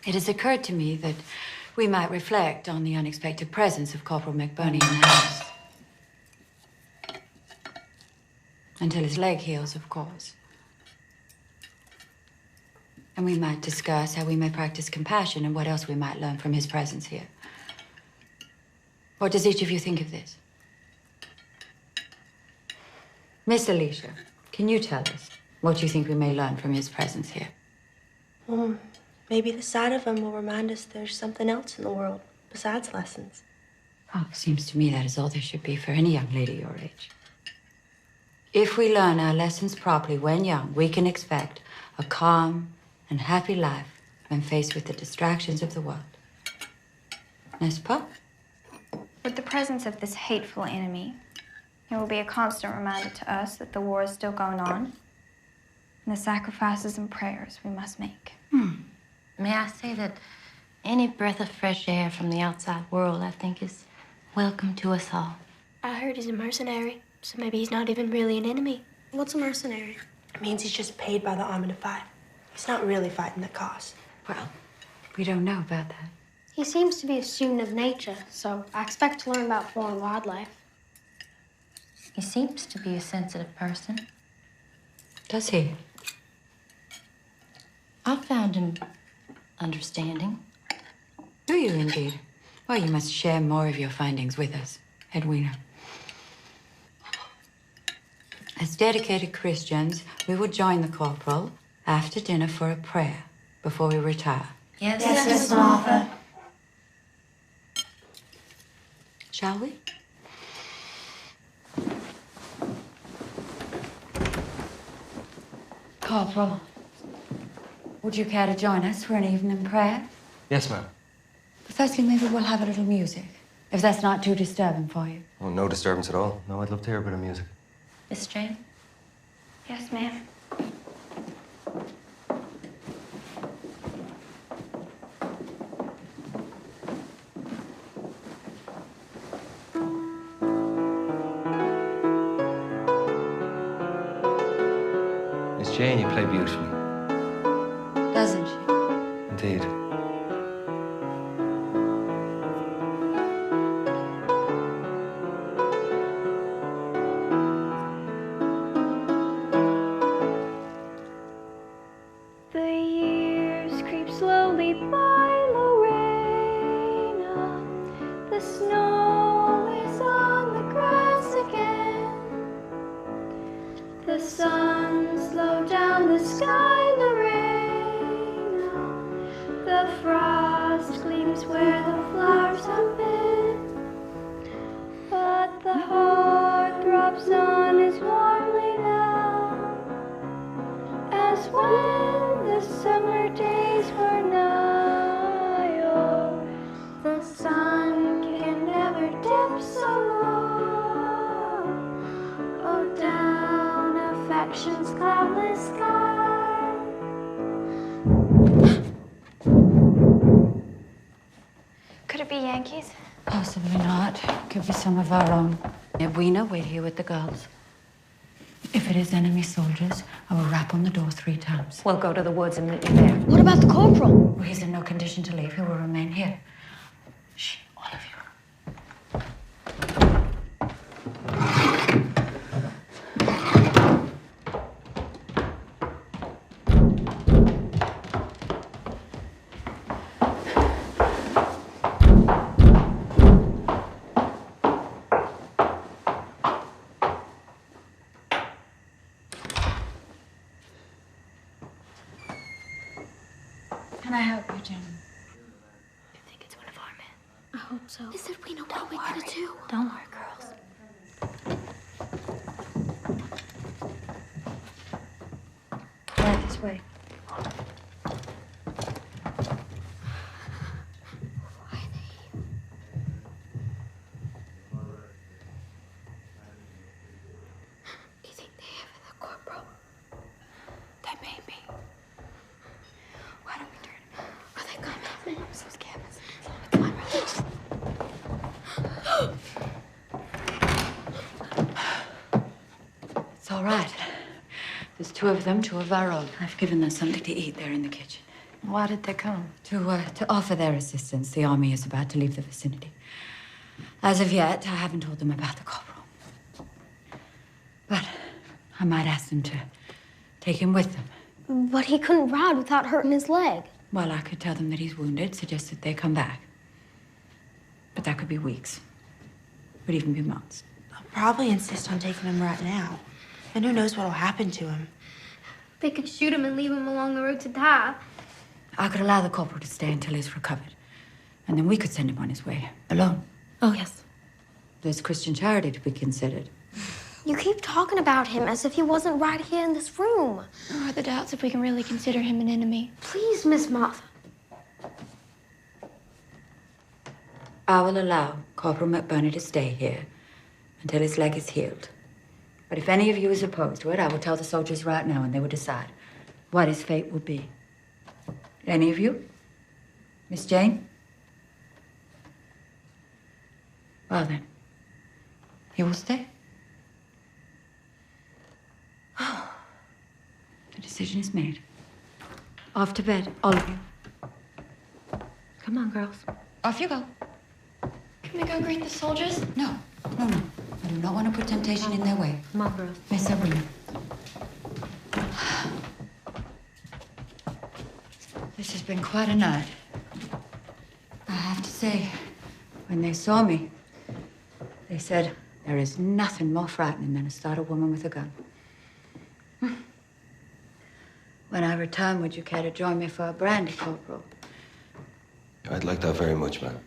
It has occurred to me that we might reflect on the unexpected presence of Corporal McBurney in the house. Until his leg heals, of course. And we might discuss how we may practice compassion and what else we might learn from his presence here. What does each of you think of this? Miss Alicia, can you tell us what you think we may learn from his presence here? Maybe the sight of him will remind us there's something else in the world besides lessons. Oh, seems to me that is all there should be for any young lady your age. If we learn our lessons properly when young, we can expect a calm and happy life when faced with the distractions of the world. N'est-ce pas? With the presence of this hateful enemy, it will be a constant reminder to us that the war is still going on and the sacrifices and prayers we must make. May I say that any breath of fresh air from the outside world, I think, is welcome to us all. I heard he's a mercenary, so maybe he's not even really an enemy. What's a mercenary? It means he's just paid by the army to fight. He's not really fighting the cause. Well, we don't know about that. He seems to be a student of nature, so I expect to learn about foreign wildlife. He seems to be a sensitive person. Does he? I found him understanding. Do you indeed? Well, you must share more of your findings with us, Edwina. As dedicated Christians, we will join the corporal after dinner for a prayer before we retire. Yes, Miss Martha. Shall we? Corporal, would you care to join us for an evening prayer? Yes, ma'am. But firstly, maybe we'll have a little music, if that's not too disturbing for you. Oh, no disturbance at all. No, I'd love to hear a bit of music. Miss Jane? Yes, ma'am. Miss Jane, you play beautifully. Doesn't she? Indeed. The years creep slowly by, Lorena. The snow is on the grass again. The sun's low down the sky, Lorena. The frost gleams where the flowers have been. But the heart throbs on as warmly now as when the summer days were nigh. Oh, the sun can never dip so low. Oh, down affection's cloudless sky. Could it be Yankees? Possibly not. Could be some of our own. Edwina, wait here with the girls. If it is enemy soldiers, I will rap on the door 3 times. We'll go to the woods and meet you there. What about the corporal? Well, he's in no condition to leave. He will remain here. Shh, all of you. Can I help you, Jim? I think it's one of our men. I hope so. Miss Edwina, what are we gonna do? Don't worry, girls. Right this way. Why are they here? Do you think they have the corporal? They may be. Why don't we turn? Are they coming? I'm so scared. Come on, run. It's all right. There's 2 of them, 2 of our own. I've given them something to eat there in the kitchen. Why did they come? To offer their assistance. The army is about to leave the vicinity. As of yet, I haven't told them about the corporal. But I might ask them to take him with them. But he couldn't ride without hurting his leg. Well, I could tell them that he's wounded, suggest that they come back. But that could be weeks. Could even be months. They'll probably insist on taking him right now. And who knows what'll happen to him. They could shoot him and leave him along the road to die. I could allow the corporal to stay until he's recovered. And then we could send him on his way, alone. Oh, yes. There's Christian charity to be considered. You keep talking about him as if he wasn't right here in this room. Or are the doubts if we can really consider him an enemy? Please, Miss Martha. I will allow Corporal McBurney to stay here until his leg is healed. But if any of you is opposed to it, I will tell the soldiers right now and they will decide what his fate will be. Any of you? Miss Jane? Well then, he will stay. The decision is made. Off to bed, all of you. Come on, girls. Off you go. Can we go greet the soldiers? No. I do not want to put temptation in their way. Come on, girls. Miss Sabrina. This has been quite a night. I have to say, when they saw me, they said, there is nothing more frightening than a startled woman with a gun. When I return, would you care to join me for a brandy, Corporal? I'd like that very much, ma'am.